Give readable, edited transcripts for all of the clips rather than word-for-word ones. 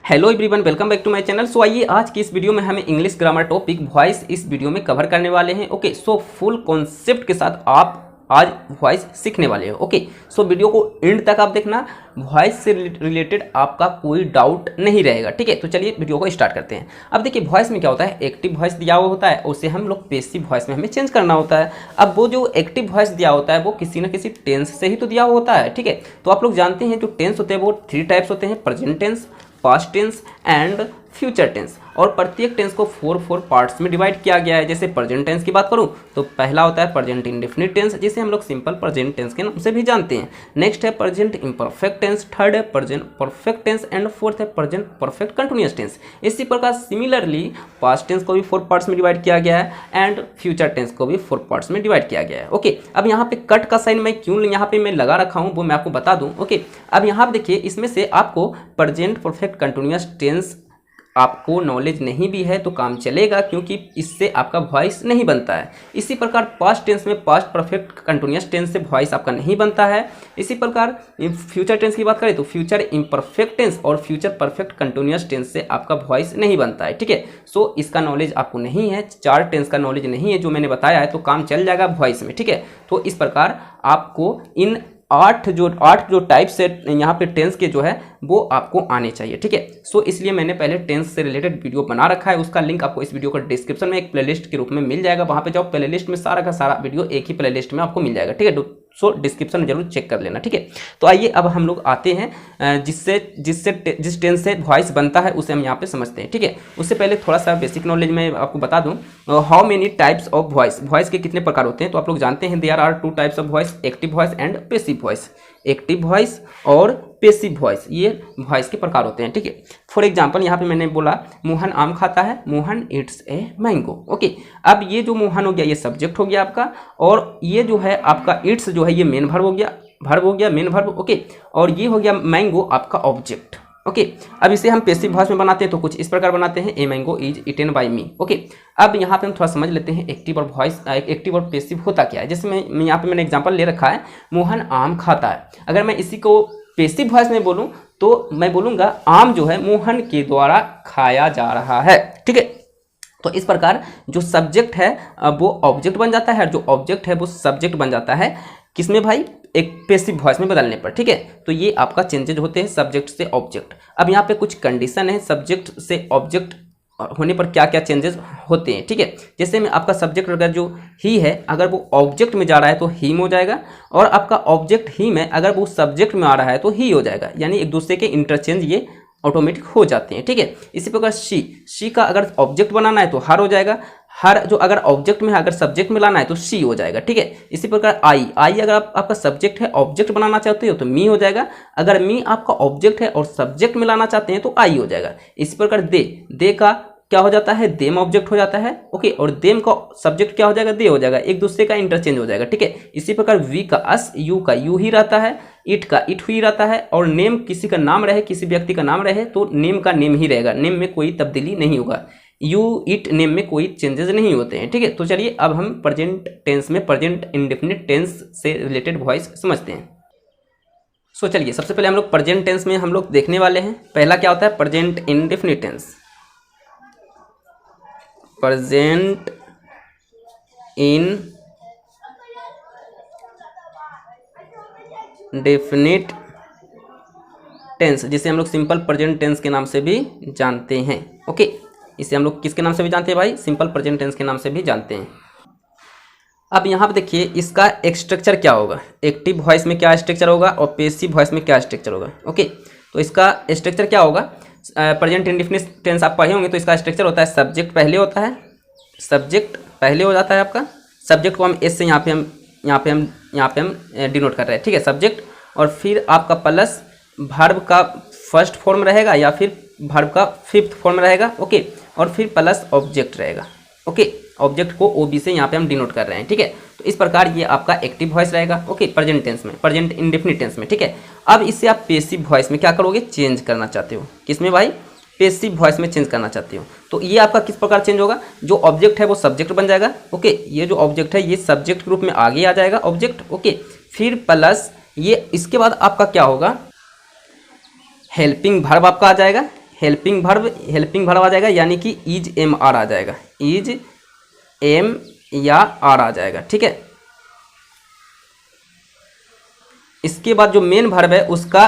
Hello everyone, welcome back to my channel. So आइए आज की इस वीडियो में हमें इंग्लिश ग्रामर टॉपिक वॉइस इस वीडियो में कवर करने वाले हैं। ओके, सो फुल कॉन्सेप्ट के साथ आप आज वॉइस सीखने वाले हो। ओके, सो वीडियो को एंड तक आप देखना, वॉइस से रिलेटेड आपका कोई डाउट नहीं रहेगा। ठीक है, तो चलिए वीडियो को स्टार्ट करते हैं। अब देखिए वॉइस में क्या होता है, एक्टिव वॉइस दिया हुआ होता है, उसे हम लोग पैसिव वॉइस में हमें चेंज करना होता है। अब वो जो एक्टिव वॉइस दिया होता है वो किसी न किसी टेंस से ही तो दिया हुआ होता है। ठीक है, तो आप लोग जानते हैं जो टेंस होते हैं वो 3 टाइप्स होते हैं, present tense, past tense and future tense. और प्रत्येक टेंस को 4 पार्ट्स में डिवाइड किया गया है। जैसे प्रेजेंट टेंस की बात करूं तो पहला होता है प्रेजेंट इंडेफिनिट टेंस, जिसे हम लोग सिंपल प्रेजेंट टेंस के नाम से भी जानते हैं। नेक्स्ट है प्रेजेंट इम्परफेक्ट टेंस, थर्ड है present perfect tense and fourth है प्रेजेंट परफेक्ट कंटिन्यूअस टेंस। इसी प्रकार सिमिलरली पास्ट टेंस को भी 4 पार्ट्स में डिवाइड किया गया है एंड फ्यूचर टेंस को भी 4 पार्ट्स में डिवाइड किया गया है। ओके, अब यहाँ पे कट का साइन मैं क्यों यहाँ पे मैं लगा रखा हूँ वो मैं आपको बता दूँ। ओके, अब यहाँ पे देखिए इसमें से आपको प्रेजेंट परफेक्ट कंटिन्यूअस टेंस आपको नॉलेज नहीं भी है तो काम चलेगा, क्योंकि इससे आपका वॉइस नहीं बनता है। इसी प्रकार पास्ट टेंस में पास्ट परफेक्ट कंटिन्यूअस टेंस से वॉइस आपका नहीं बनता है। इसी प्रकार फ्यूचर टेंस की बात करें तो फ्यूचर इम्परफेक्ट टेंस और फ्यूचर परफेक्ट कंटिन्यूअस टेंस से आपका वॉइस नहीं बनता है। ठीक है, सो इसका नॉलेज आपको नहीं है, 4 टेंस का नॉलेज नहीं है जो मैंने बताया है, तो काम चल जाएगा वॉइस में। ठीक है, तो इस प्रकार आपको इन 8 जो टाइप्स है यहाँ पे टेंस के जो है वो आपको आने चाहिए। ठीक है, सो इसलिए मैंने पहले टेंस से रिलेटेड वीडियो बना रखा है, उसका लिंक आपको इस वीडियो का डिस्क्रिप्शन में एक प्लेलिस्ट के रूप में मिल जाएगा। वहाँ पे जाओ, प्लेलिस्ट में सारा का सारा वीडियो एक ही प्लेलिस्ट में आपको मिल जाएगा। ठीक है, सो डिस्क्रिप्शन में जरूर चेक कर लेना। ठीक है, तो आइए अब हम लोग आते हैं जिस टेंस से वॉइस बनता है उसे हम यहाँ पे समझते हैं। ठीक है, उससे पहले थोड़ा सा बेसिक नॉलेज मैं आपको बता दूं, how many types of voice, voice के कितने प्रकार होते हैं। तो आप लोग जानते हैं there are 2 types of voice, active voice and passive voice. Active voice और पैसिव वॉइस, ये वॉइस के प्रकार होते हैं। ठीक है, फॉर एग्जाम्पल यहाँ पे मैंने बोला मोहन आम खाता है, Mohan it's a mango. Okay, अब ये जो मोहन हो गया ये सब्जेक्ट हो गया आपका, और ये जो है आपका इट्स जो है ये मेन वर्ब हो गया मेन वर्ब। ओके, और ये हो गया मैंगो आपका ऑब्जेक्ट। ओके, अब इसे हम पैसिव वॉइस में बनाते हैं तो कुछ इस प्रकार बनाते हैं, a mango is eaten by me. Okay, अब यहाँ पे हम थोड़ा समझ लेते हैं एक्टिव और वॉइस, एक्टिव और पैसिव होता क्या है। जैसे मैं यहाँ पे मैंने एग्जांपल ले रखा है, मोहन आम खाता है। अगर मैं इसी को पैसिव वॉइस में बोलूँ तो मैं बोलूँगा आम जो है मोहन के द्वारा खाया जा रहा है। ठीक है, तो इस प्रकार जो सब्जेक्ट है वो ऑब्जेक्ट बन जाता है, और जो ऑब्जेक्ट है वो सब्जेक्ट बन जाता है किसमें भाई, एक पैसिव वॉइस में बदलने पर। ठीक है, तो ये आपका चेंजेज होते हैं सब्जेक्ट से ऑब्जेक्ट। अब यहाँ पे कुछ कंडीशन है सब्जेक्ट से ऑब्जेक्ट होने पर क्या क्या चेंजेस होते हैं। ठीक है, जैसे में आपका सब्जेक्ट अगर जो ही है अगर वो ऑब्जेक्ट में जा रहा है तो हिम हो जाएगा, और आपका ऑब्जेक्ट ही में अगर वो सब्जेक्ट में आ रहा है तो ही हो जाएगा, यानी एक दूसरे के इंटरचेंज ये ऑटोमेटिक हो जाते हैं। ठीक है, इसी प्रकार शी का अगर ऑब्जेक्ट बनाना है तो हर हो जाएगा, हर जो अगर ऑब्जेक्ट में है अगर सब्जेक्ट में लाना है तो सी हो जाएगा। ठीक है, इसी प्रकार आई अगर आपका सब्जेक्ट है ऑब्जेक्ट बनाना चाहते हो तो मी हो जाएगा, अगर मी आपका ऑब्जेक्ट है और सब्जेक्ट में लाना चाहते हैं तो आई हो जाएगा। इसी प्रकार दे का क्या हो जाता है, देम ऑब्जेक्ट हो जाता है। ओके, और देम का सब्जेक्ट क्या हो जाएगा, दे हो जाएगा, एक दूसरे का इंटरचेंज हो जाएगा। ठीक है, इसी प्रकार वी का अस, यू का यू ही रहता है, इट का इट ही रहता है, और नेम किसी का नाम रहे, किसी व्यक्ति का नाम रहे तो नेम का नेम ही रहेगा, नेम में कोई तब्दीली नहीं होगा, यू इट नेम में कोई चेंजेस नहीं होते हैं। ठीक है, तो चलिए अब हम प्रेजेंट टेंस में प्रेजेंट इंडेफिनिट टेंस से रिलेटेड वॉइस समझते हैं। सो चलिए सबसे पहले हम लोग प्रेजेंट टेंस में हम लोग देखने वाले हैं। पहला क्या होता है, present indefinite tense. Present indefinite tense, जिसे हम लोग सिंपल प्रेजेंट टेंस के नाम से भी जानते हैं। ओके, इसे हम लोग किसके नाम से भी जानते हैं भाई, सिंपल प्रेजेंट टेंस के नाम से भी जानते हैं। अब यहाँ पे देखिए इसका एक स्ट्रक्चर क्या होगा, एक्टिव वॉइस में क्या स्ट्रक्चर होगा और पैसिव वॉइस में क्या स्ट्रक्चर होगा। ओके, तो इसका स्ट्रक्चर क्या होगा, प्रेजेंट इंडेफिनिट टेंस आप पढ़े होंगे तो इसका स्ट्रक्चर होता है सब्जेक्ट पहले होता है, सब्जेक्ट पहले हो जाता है आपका, सब्जेक्ट को हम एस से यहाँ पे हम डिनोट कर रहे हैं। ठीक है, सब्जेक्ट, और फिर आपका प्लस वर्ब का फर्स्ट फॉर्म रहेगा या फिर वर्ब का 5th फॉर्म रहेगा। ओके, और फिर प्लस ऑब्जेक्ट रहेगा। ओके, ऑब्जेक्ट को ओबी से यहाँ पे हम डिनोट कर रहे हैं। ठीक है, तो इस प्रकार ये आपका एक्टिव वॉइस रहेगा। ओके, प्रेजेंट टेंस में, प्रेजेंट इंडेफिनिट टेंस में। ठीक है, अब इससे आप पैसिव वॉइस में क्या करोगे, चेंज करना चाहते हो, किसमें भाई, पैसिव वॉइस में चेंज करना चाहते हो। तो ये आपका किस प्रकार चेंज होगा, जो ऑब्जेक्ट है वो सब्जेक्ट बन जाएगा। ओके, ये जो ऑब्जेक्ट है ये सब्जेक्ट के रूप में आगे आ जाएगा ऑब्जेक्ट। ओके, फिर प्लस ये, इसके बाद आपका क्या होगा, हेल्पिंग वर्ब आपका आ जाएगा, हेल्पिंग वर्ब आ जाएगा, यानी कि इज एम आर आ जाएगा, इज एम या आर आ जाएगा, ठीक है। इसके बाद जो मेन वर्ब है उसका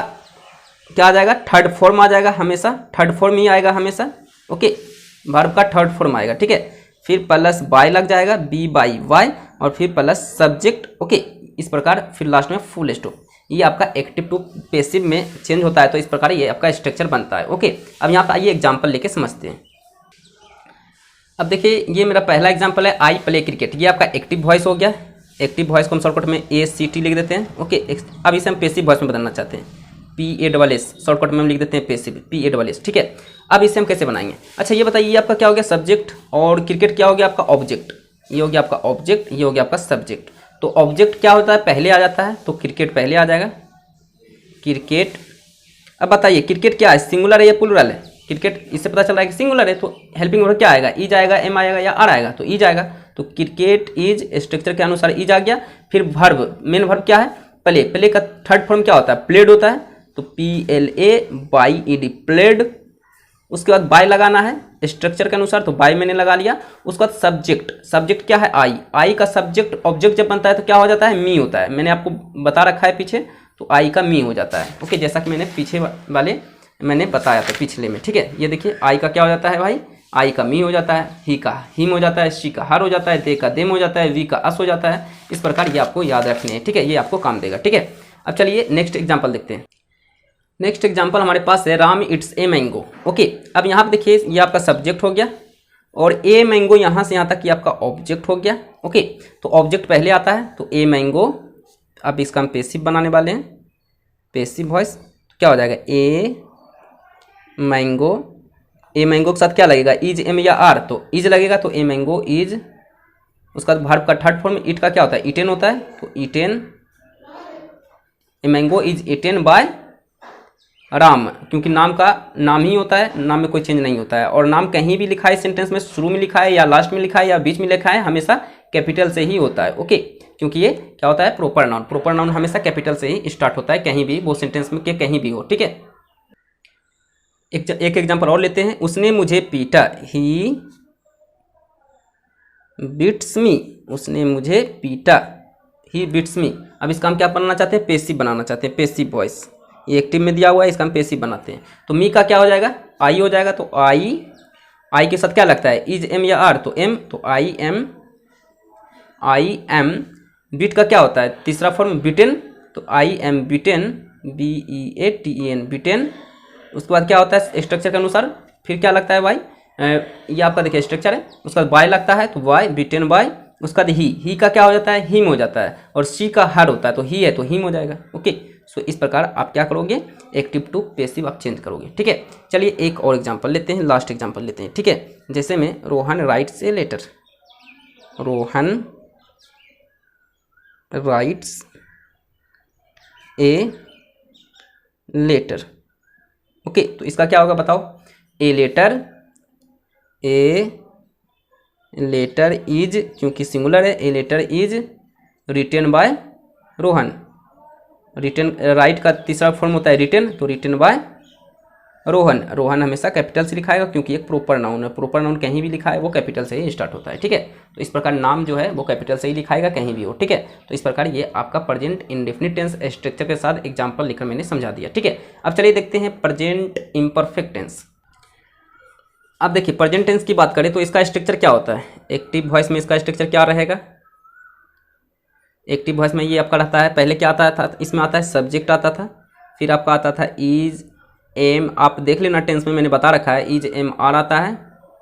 क्या आ जाएगा, थर्ड फॉर्म आ जाएगा, हमेशा थर्ड फॉर्म ही आएगा हमेशा, ओके। वर्ब का थर्ड फॉर्म आएगा, ठीक है। फिर प्लस बाय लग जाएगा, बी बाई वाई, और फिर प्लस सब्जेक्ट, ओके। इस प्रकार फिर लास्ट में फुल स्टॉप। ये आपका एक्टिव टू पैसिव में चेंज होता है, तो इस प्रकार ये आपका स्ट्रक्चर बनता है, ओके। अब यहाँ पर आइए एग्जाम्पल लेके समझते हैं। अब देखिए ये मेरा पहला एग्जाम्पल है, आई प्ले क्रिकेट। ये आपका एक्टिव वॉइस हो गया। एक्टिव वॉइस को हम शॉर्टकट में ACT लिख देते हैं, ओके। अब इसे हम पैसिव वॉइस में बदलना चाहते हैं, PASS, शॉर्टकट में हम लिख देते हैं पैसिव, PASS, ठीक है। अब इसे हम कैसे बनाएंगे? अच्छा ये बताइए, ये आपका क्या हो गया, सब्जेक्ट, और क्रिकेट क्या हो गया आपका, ऑब्जेक्ट। ये हो गया आपका ऑब्जेक्ट, ये हो गया आपका सब्जेक्ट। तो ऑब्जेक्ट क्या होता है, पहले आ जाता है, तो क्रिकेट पहले आ जाएगा, क्रिकेट। अब बताइए क्रिकेट क्या है, सिंगुलर है या प्लूरल है? क्रिकेट इससे पता चल रहा है कि सिंगुलर है, तो हेल्पिंग वर्ब क्या आएगा, इज आएगा, एम आएगा या आर आएगा, तो इज आएगा। तो क्रिकेट इज, स्ट्रक्चर के अनुसार इज आ गया। फिर वर्ब, मेन वर्ब क्या है, प्ले। प्ले का थर्ड फॉर्म क्या होता है, प्लेड होता है, तो PLAYED, प्लेड। उसके बाद बाय लगाना है स्ट्रक्चर के अनुसार, तो बाय मैंने लगा लिया। उसके बाद सब्जेक्ट, सब्जेक्ट क्या है, आई। आई का सब्जेक्ट ऑब्जेक्ट जब बनता है तो क्या हो जाता है, मी होता है। मैंने आपको बता रखा है पीछे, तो आई का मी हो जाता है, ओके। जैसा कि मैंने पीछे वाले मैंने बताया था पिछले में, ठीक है। ये देखिए आई का क्या हो जाता है भाई, आई का मी हो जाता है, ही का हिम हो जाता है, शी का हर हो जाता है, दे का देम हो जाता है, वी का अस हो जाता है। इस प्रकार ये आपको याद रखने हैं, ठीक है। ये आपको काम देगा, ठीक है। अब चलिए नेक्स्ट एग्जाम्पल देखते हैं। नेक्स्ट एग्जाम्पल हमारे पास है, Ram it's a mango, okay. अब यहाँ पे देखिए ये आपका सब्जेक्ट हो गया, और ए मैंगो यहाँ से यहाँ तक ये आपका ऑब्जेक्ट हो गया, ओके। तो ऑब्जेक्ट पहले आता है, तो ए मैंगो। अब इसका हम पैसिव बनाने वाले हैं, पैसिव वॉइस। क्या हो जाएगा, ए मैंगो। ए मैंगो के साथ क्या लगेगा, इज, एम या आर, तो इज लगेगा, तो ए मैंगो इज। उसका वर्ब का थर्ड फॉर्म इट का क्या होता है, इटेन होता है, तो eaten, a mango is eaten by Ram, क्योंकि नाम का नाम ही होता है, नाम में कोई चेंज नहीं होता है। और नाम कहीं भी लिखा है सेंटेंस में, शुरू में लिखा है या लास्ट में लिखा है या बीच में लिखा है, हमेशा कैपिटल से ही होता है, ओके। क्योंकि ये क्या होता है, प्रॉपर नाउन। प्रॉपर नाउन हमेशा कैपिटल से ही स्टार्ट होता है, कहीं भी वो सेंटेंस में के कहीं भी हो, ठीक है। एक एग्जांपल और लेते हैं, उसने मुझे पीटा, ही बीट्स मी। उसने मुझे पीटा, ही बीट्स मी। अब इसका हम क्या बनाना चाहते हैं, पैसिव बनाना चाहते हैं, पैसिव वॉइस। ये एक्टिव में दिया हुआ है, इसका हम पैसिव बनाते हैं। तो मी का क्या हो जाएगा, आई हो जाएगा, तो आई के साथ क्या लगता है, इज, एम या आर, तो एम, तो आई एम। बीट का क्या होता है, तीसरा फॉर्म बिटेन, तो आई एम बिटेन, BEATEN, बिटेन। उसके बाद क्या होता है स्ट्रक्चर के अनुसार, फिर क्या लगता है भाई, ये आपका देखिए स्ट्रक्चर है। उसके बाद बाय लगता है, तो वाई, बिटेन बाय। उसका ही का क्या हो जाता है, हिम हो जाता है। और सी का हर होता है, तो ही है तो हिम हो जाएगा, ओके। सो इस प्रकार आप क्या करोगे, एक्टिव टू पैसिव आप चेंज करोगे, ठीक है। चलिए एक और एग्जांपल लेते हैं, लास्ट एग्जांपल लेते हैं, ठीक है। जैसे में Rohan writes a letter, Rohan writes a letter, okay. तो इसका क्या होगा बताओ, ए लेटर इज, क्योंकि सिंगुलर है, a letter is written by Rohan. Written, write का तीसरा फॉर्म होता है रिटेन, तो रिटेन बाय रोहन। रोहन हमेशा कैपिटल से लिखाएगा, क्योंकि एक प्रॉपर नाउन है। प्रॉपर नाउन कहीं भी लिखा है वो कैपिटल से ही स्टार्ट होता है, ठीक है। तो इस प्रकार नाम जो है वो कैपिटल से ही लिखाएगा, कहीं भी हो, ठीक है। तो इस प्रकार ये आपका प्रेजेंट इंडेफिनिट टेंस स्ट्रक्चर के साथ एग्जाम्पल लिखकर मैंने समझा दिया, ठीक है। अब चलिए देखते हैं प्रेजेंट इम्परफेक्ट टेंस। अब देखिए प्रेजेंट टेंस की बात करें तो इसका स्ट्रक्चर क्या होता है, एक्टिव वॉइस में इसका स्ट्रक्चर क्या रहेगा। एक्टिव वॉइस में ये आपका रहता है, पहले क्या आता था, इसमें आता है सब्जेक्ट आता था, फिर आपका आता था इज, एम। आप देख लेना टेंस में मैंने बता रखा है, इज, एम, आर आता है,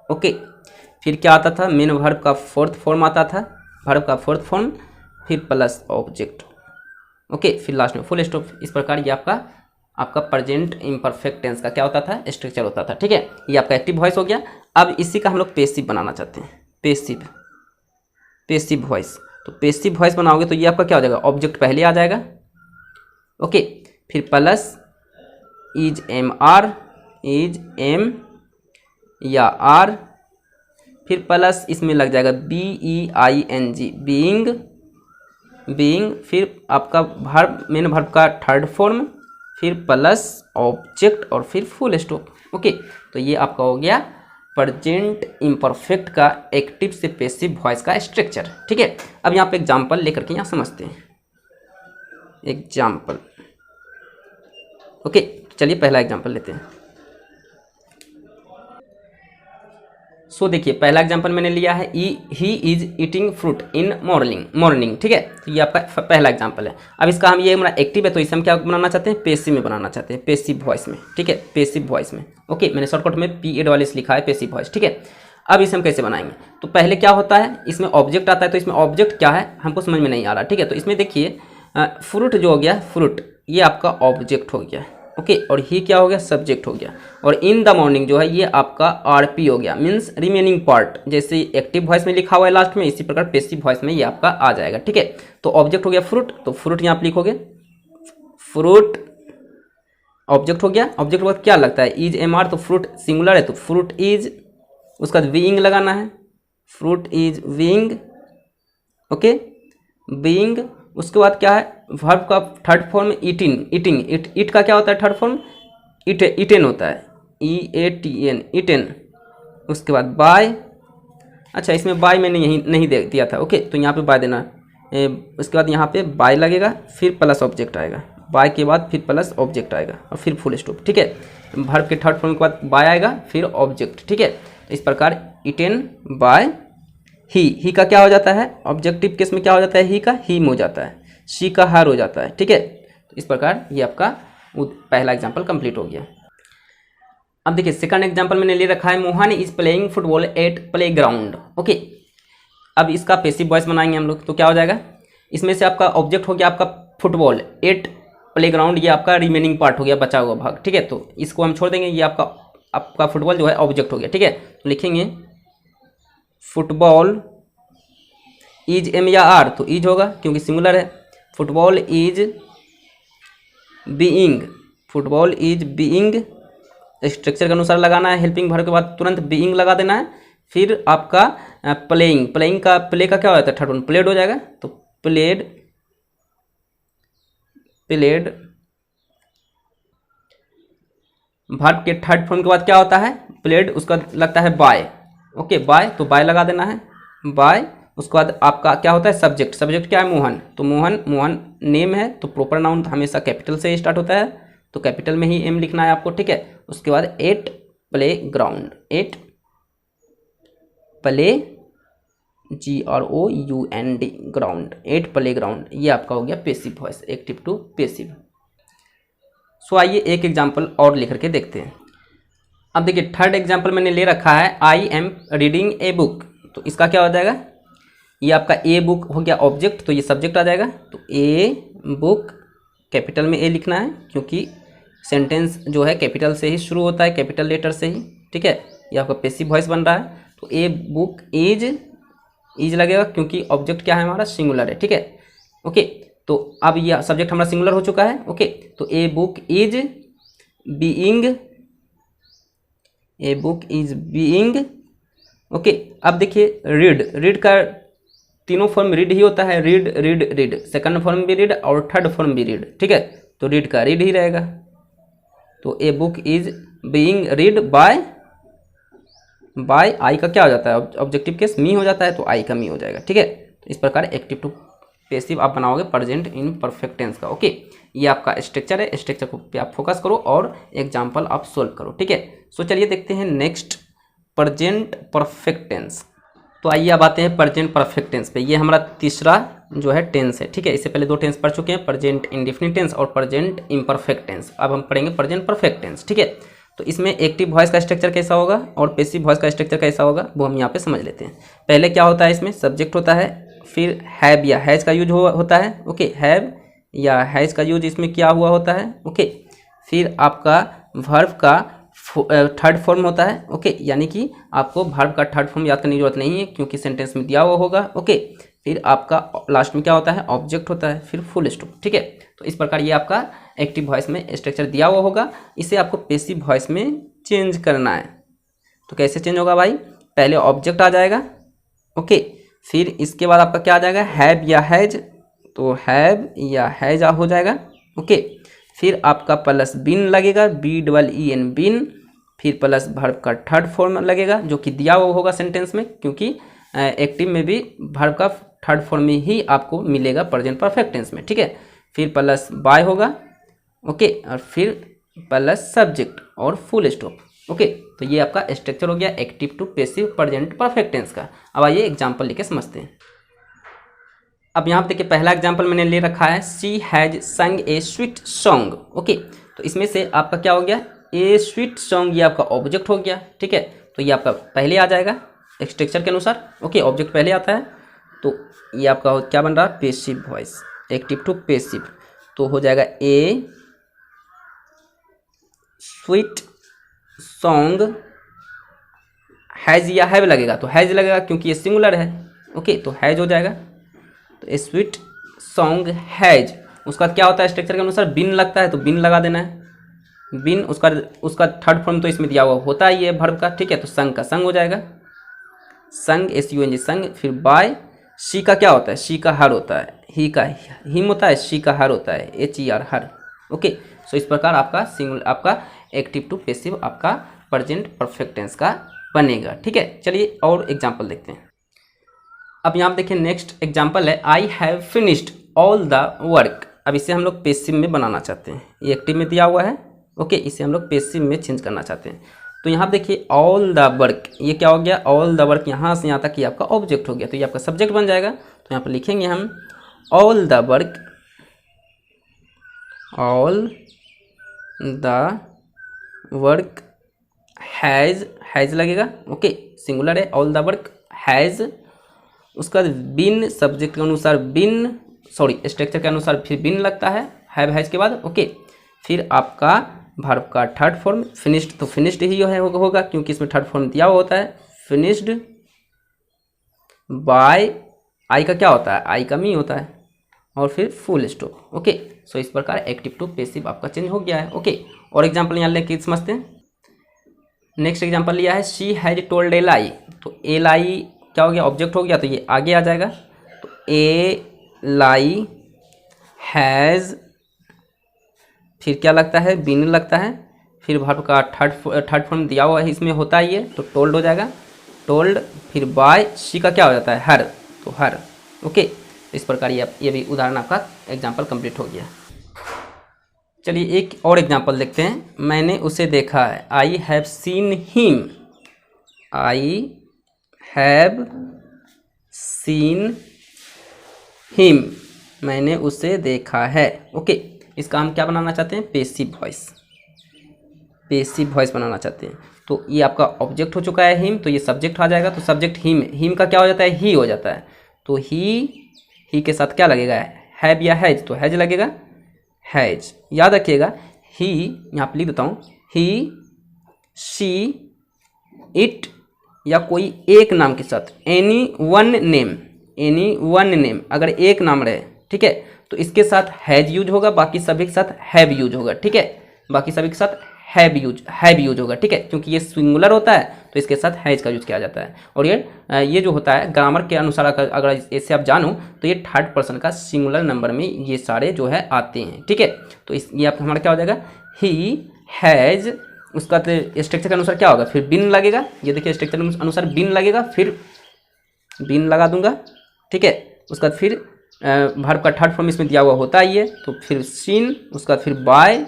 ओके। फिर क्या आता था, मेन वर्ब का फोर्थ फॉर्म आता था, वर्ब का फोर्थ फॉर्म, फिर प्लस ऑब्जेक्ट, ओके। फिर लास्ट में फुल स्टॉप। इस प्रकार ये आपका प्रेजेंट इम्परफेक्ट टेंस का क्या होता था, स्ट्रक्चर होता था, ठीक है। ये आपका एक्टिव वॉइस हो गया। अब इसी का हम लोग पैसिव बनाना चाहते हैं, पैसिव वॉइस। तो पैसिव वॉइस बनाओगे तो ये आपका क्या हो जाएगा, ऑब्जेक्ट पहले आ जाएगा, ओके। फिर plus is, am, are, is, am या आर। फिर प्लस इसमें लग जाएगा BEING, बीइंग। फिर आपका वर्ब, मेन वर्ब का थर्ड फॉर्म, फिर प्लस ऑब्जेक्ट और फिर फुल स्टॉप। ओके, तो ये आपका हो गया प्रेजेंट इम्परफेक्ट का एक्टिव से पैसिव वॉइस का स्ट्रक्चर। ठीक है, अब यहाँ पे एग्जाम्पल लेकर के यहाँ समझते हैं। एग्जाम्पल, ओके, चलिए पहला एग्जाम्पल लेते हैं। सो देखिए, पहला एग्जाम्पल मैंने लिया है, he is eating fruit in morning. ठीक है, तो ये आपका पहला एग्जाम्पल है। अब इसका हम, ये हमारा एक्टिव है तो इसे हम क्या बनाना चाहते हैं, पैसिव में बनाना चाहते हैं, पैसिव वॉइस में। ठीक है, पैसिव वॉइस में। ओके, मैंने शॉर्टकट में PED वाले से लिखा है, पैसिव वॉइस। ठीक है, अब इसे हम कैसे बनाएंगे, तो पहले क्या होता है, इसमें ऑब्जेक्ट आता है, तो इसमें ऑब्जेक्ट क्या है हमको समझ में नहीं आ रहा। ठीक है, तो इसमें देखिए फ्रूट जो हो गया, फ्रूट ये आपका ऑब्जेक्ट हो गया। ओके, और ही क्या हो गया, सब्जेक्ट हो गया। और इन द मॉर्निंग जो है ये आपका RP हो गया, मीन्स रिमेनिंग पार्ट। जैसे एक्टिव वॉइस में लिखा हुआ है लास्ट में, इसी प्रकार पैसिव वॉइस में ये आपका आ जाएगा। ठीक है, तो ऑब्जेक्ट हो गया फ्रूट, तो फ्रूट यहाँ पे लिखोगे, फ्रूट ऑब्जेक्ट हो गया। ऑब्जेक्ट के बाद क्या लगता है, इज MR, तो फ्रूट सिंगुलर है तो फ्रूट इज, उसका बीइंग लगाना है, fruit is being. Okay, being. उसके बाद क्या है, वर्ब का थर्ड फॉर्म ईटिंग। इट का क्या होता है थर्ड फॉर्म, इटेन होता है, EATN, इटेन। उसके बाद बाय, अच्छा इसमें बाय मैंने यही नहीं दे दिया था। ओके, तो यहाँ पे बाय देना है। उसके बाद यहाँ पे बाय लगेगा, फिर प्लस ऑब्जेक्ट आएगा, बाय के बाद फिर प्लस ऑब्जेक्ट आएगा और फिर फुल स्टॉप। ठीक है, वर्ब के थर्ड फॉर्म के बाद बाय आएगा, फिर ऑब्जेक्ट। ठीक है, तो इस प्रकार इटेन बाय ही का क्या हो जाता है, ऑब्जेक्टिव केस में क्या हो जाता है, ही का हीम हो जाता है, शी का हर हो जाता है। ठीक है, तो इस प्रकार ये आपका पहला एग्जांपल कंप्लीट हो गया। अब देखिए सेकंड एग्जांपल मैंने ले रखा है, Mohan is playing football at playground. Okay, अब इसका पैसिव वॉइस बनाएंगे हम लोग, तो क्या हो जाएगा, इसमें से आपका ऑब्जेक्ट हो गया आपका फुटबॉल, एट प्लेग्राउंड ये आपका रिमेनिंग पार्ट हो गया, बचा हुआ भाग। ठीक है, तो इसको हम छोड़ देंगे, ये आपका फुटबॉल जो है ऑब्जेक्ट हो गया। ठीक है, तो लिखेंगे फुटबॉल इज M या R, तो इज होगा क्योंकि सिंगुलर है। Football is being, football is being structure के अनुसार लगाना है, हेल्पिंग वर्ब के बाद तुरंत बीइंग लगा देना है। फिर आपका प्लेइंग का प्ले का क्या हो जाता है, थर्ड वन प्लेड हो जाएगा, तो प्लेड वर्ब के थर्ड फॉर्म के बाद क्या होता है, प्लेड, उसका लगता है बाय। ओके, बाय, तो बाय लगा देना है, बाय। उसके बाद आपका क्या होता है, सब्जेक्ट क्या है, मोहन, तो मोहन नेम है, तो प्रॉपर नाउन हमेशा कैपिटल से स्टार्ट होता है, तो कैपिटल में ही M लिखना है आपको। ठीक है, उसके बाद at play ground, at play GROUND ground, at play ground, ये आपका हो गया passive voice, active to passive. So आइए एक एग्जाम्पल और लेकर के देखते हैं। अब देखिए थर्ड एग्जाम्पल मैंने ले रखा है, I am reading a book, तो इसका क्या हो जाएगा, ये आपका ए बुक हो गया ऑब्जेक्ट, तो ये सब्जेक्ट आ जाएगा। तो ए बुक कैपिटल में ए लिखना है क्योंकि सेंटेंस जो है कैपिटल से ही शुरू होता है, कैपिटल लेटर से ही। ठीक है, ये आपका पैसिव वॉइस बन रहा है। तो ए बुक इज लगेगा क्योंकि ऑब्जेक्ट क्या है हमारा, सिंगुलर है। ठीक है, ओके, तो अब ये सब्जेक्ट हमारा सिंगुलर हो चुका है। ओके, तो a book is being, okay. अब देखिए रीड का तीनों फॉर्म रीड ही होता है, रीड, सेकंड फॉर्म भी रीड और थर्ड फॉर्म भी रीड। ठीक है, तो रीड का रीड ही रहेगा। तो a book is being read by I का क्या हो जाता है, ऑब्जेक्टिव केस मी हो जाता है, तो आई का मी हो जाएगा। ठीक है, तो इस प्रकार एक्टिव टू पैसिव आप बनाओगे प्रेजेंट इन परफेक्ट टेंस का। ओके, ये आपका स्ट्रक्चर है, स्ट्रक्चर पे आप फोकस करो और एग्जाम्पल आप सोल्व करो। ठीक है, सो चलिए देखते हैं नेक्स्ट प्रेजेंट परफेक्ट टेंस। तो आइए अब आते हैं प्रेजेंट परफेक्ट टेंस पे। ये हमारा तीसरा जो है टेंस है। ठीक है, इससे पहले दो टेंस पढ़ चुके हैं, प्रेजेंट इंडेफिनिट टेंस और प्रेजेंट इम्परफेक्ट टेंस। अब हम पढ़ेंगे प्रेजेंट परफेक्ट टेंस। ठीक है, तो इसमें एक्टिव वॉइस का स्ट्रक्चर कैसा होगा और पैसिव वॉइस का स्ट्रक्चर कैसा होगा वो हम यहाँ पे समझ लेते हैं। पहले क्या होता है, इसमें सब्जेक्ट होता है, फिर हैव या हैज का यूज होता है। ओके, हैव या हैज का यूज इसमें किया हुआ होता है। ओके, फिर आपका वर्ब का थर्ड फॉर्म होता है। ओके, यानी कि आपको वर्ब का थर्ड फॉर्म याद करने की जरूरत नहीं है क्योंकि सेंटेंस में दिया हुआ होगा। ओके, फिर आपका लास्ट में क्या होता है, ऑब्जेक्ट होता है, फिर फुल स्टॉप। ठीक है, तो इस प्रकार ये आपका एक्टिव वॉइस में स्ट्रक्चर दिया हुआ होगा। इसे आपको पैसिव वॉइस में चेंज करना है। तो कैसे चेंज होगा भाई, पहले ऑब्जेक्ट आ जाएगा। ओके, फिर इसके बाद आपका क्या आ जाएगा, हैव या हैज, तो हैव या हैज हो जाएगा। ओके, फिर आपका प्लस बिन लगेगा, BEEN बिन, फिर प्लस वर्ब का थर्ड फॉर्म लगेगा जो कि दिया हुआ होगा सेंटेंस में, क्योंकि एक्टिव में भी वर्ब का थर्ड फॉर्म में ही आपको मिलेगा प्रेजेंट परफेक्ट टेंस में, ठीक है। फिर प्लस बाय होगा, ओके, और फिर प्लस सब्जेक्ट और फुल स्टॉप, ओके। तो ये आपका स्ट्रक्चर हो गया active to passive present perfect tense का। अब आइए एग्जांपल लेके समझते हैं। अब यहाँ पे देखिए पहला एग्जांपल मैंने ले रखा है, शी हैज संग ए स्वीट सॉन्ग, ओके। तो इसमें से आपका क्या हो गया, ए स्वीट सॉन्ग, ये आपका ऑब्जेक्ट हो गया, ठीक है। तो ये आपका पहले आ जाएगा स्ट्रक्चर के अनुसार, ओके, ऑब्जेक्ट पहले आता है। तो ये आपका क्या बन रहा है, passive voice, active to passive. तो हो जाएगा ए स्वीट सॉन्ग हैज, या हैव लगेगा तो हैज लगेगा क्योंकि ये सिंगुलर है, ओके। तो हैज हो जाएगा। तो ए स्वीट सॉन्ग हैज, उसका क्या होता है स्ट्रक्चर के अनुसार, बिन लगता है तो बिन लगा देना है। बिन उसका थर्ड फॉर्म तो इसमें दिया हुआ होता ही है वर्ब का, ठीक है। तो संग का संग हो जाएगा, संग SUNG संग। फिर बाय, शी का क्या होता है, शी का हर होता है, ही का हिम होता है, शी का हर होता है, HER हर, ओके। सो इस प्रकार आपका सिंगल आपका एक्टिव टू पैसिव आपका प्रेजेंट परफेक्ट टेंस का बनेगा, ठीक है। चलिए और एग्जांपल देखते हैं। अब यहाँ पे देखिए नेक्स्ट एग्जांपल है, I have finished all the work. अब इसे हम लोग पैसिव में बनाना चाहते हैं, ये एक्टिव में दिया हुआ है, ओके। इसे हम लोग पैसिव में चेंज करना चाहते हैं। तो यहाँ देखिए ऑल द वर्क, ये क्या हो गया, ऑल द वर्क, यहाँ से यहाँ तक ये आपका ऑब्जेक्ट हो गया, तो ये आपका सब्जेक्ट बन जाएगा। तो यहाँ पर लिखेंगे हम all the work, all the work has लगेगा, ओके, सिंगुलर है, ऑल द वर्क हैज़। उसका बिन सब्जेक्ट के अनुसार बिन, सॉरी स्ट्रक्चर के अनुसार फिर बिन लगता है हैव हैज़ के बाद, ओके। फिर आपका वर्ब का थर्ड फॉर्म फिनिश्ड, तो फिनिश्ड ही होगा क्योंकि इसमें थर्ड फॉर्म दिया हुआ होता है, फिनिश्ड बाय, आई का क्या होता है, आई का मी होता है, और फिर फुल स्टॉप, ओके। सो इस प्रकार एक्टिव टू पैसिव आपका चेंज हो गया है, ओके। और एग्जांपल यहाँ लेके समझते हैं। नेक्स्ट एग्जांपल लिया है, शी हैज टोल्ड ए लाई। तो ए लाई क्या हो गया, ऑब्जेक्ट हो गया, तो ये आगे आ जाएगा। तो ए लाई हैज़, फिर क्या लगता है, बिन लगता है, फिर वर्ब का थर्ड फॉर्म दिया हुआ है इसमें होता ही है, तो टोल्ड हो जाएगा, टोल्ड। फिर बाय, शी का क्या हो जाता है, हर, तो हर, ओके। इस प्रकार ये भी उदाहरण आपका एग्जाम्पल कंप्लीट हो गया। चलिए एक और एग्जाम्पल देखते हैं, मैंने उसे देखा है, I have seen him, I have seen him, मैंने उसे देखा है, ओके। इसका हम क्या बनाना चाहते हैं, पैसिव वॉइस, पैसिव वॉइस बनाना चाहते हैं। तो ये आपका ऑब्जेक्ट हो चुका है हिम, तो ये सब्जेक्ट आ जाएगा, तो सब्जेक्ट हिम, हिम का क्या हो जाता है, ही हो जाता है। तो ही के साथ क्या लगेगा, हैव या हैज, तो हैज लगेगा, हैज। याद रखिएगा, ही यहाँ पे लिख देता हूँ, ही, शी, इट, या कोई एक नाम के साथ, एनी वन नेम, अगर एक नाम रहे, ठीक है, तो इसके साथ हैज यूज होगा, बाकी सभी के साथ हैव यूज होगा, ठीक है, बाकी सभी के साथ हैव यूज होगा, ठीक है, क्योंकि ये सिंगुलर होता है तो इसके साथ हैज का यूज किया जाता है। और ये जो होता है ग्रामर के अनुसार अगर इससे आप जानो तो ये थर्ड पर्सन का सिंगुलर नंबर में ये सारे जो है आते हैं, ठीक है। तो ये आप हमारा क्या हो जाएगा, ही हैज, उसका स्ट्रक्चर के अनुसार क्या होगा, फिर बिन लगेगा, ये देखिए स्ट्रक्चर के अनुसार बिन लगेगा, फिर बिन लगा दूंगा, ठीक है। उसका फिर वर्ब का थर्ड फॉर्म इसमें दिया हुआ होता ही है, तो फिर सीन, उसका फिर बाय,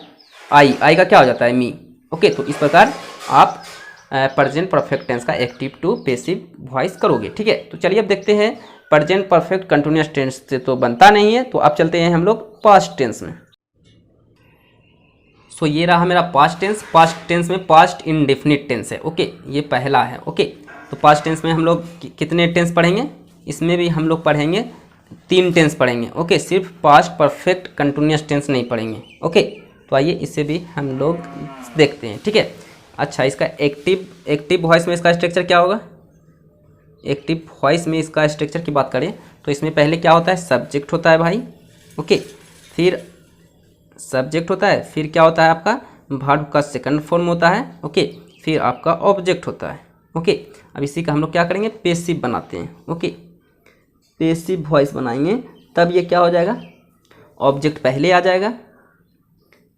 आई का क्या हो जाता है, मी, ओके। तो इस प्रकार आप प्रेजेंट परफेक्ट टेंस का एक्टिव टू पैसिव वॉइस करोगे, ठीक है। तो चलिए अब देखते हैं, प्रेजेंट परफेक्ट कंटिन्यूअस टेंस से तो बनता नहीं है, तो अब चलते हैं हम लोग पास्ट टेंस में। सो ये रहा मेरा पास्ट टेंस में पास्ट इंडेफिनिट टेंस है, ओके, ये पहला है, ओके। तो पास्ट टेंस में हम लोग कितने टेंस पढ़ेंगे, इसमें भी हम लोग पढ़ेंगे 3 टेंस पढ़ेंगे, ओके। सिर्फ पास्ट परफेक्ट कंटिन्यूअस टेंस नहीं पढ़ेंगे, ओके। तो आइए इसे भी हम लोग देखते हैं, ठीक है। अच्छा, इसका एक्टिव वॉइस में इसका स्ट्रक्चर क्या होगा, एक्टिव वॉइस में इसका स्ट्रक्चर की बात करें तो इसमें पहले क्या होता है, सब्जेक्ट होता है भाई, ओके। फिर सब्जेक्ट होता है, फिर क्या होता है आपका वर्ब का सेकंड फॉर्म होता है, ओके। फिर आपका ऑब्जेक्ट होता है, ओके। अब इसी का हम लोग क्या करेंगे, पैसिव बनाते हैं, ओके। पैसिव वॉइस बनाएंगे तब ये क्या हो जाएगा, ऑब्जेक्ट पहले आ जाएगा,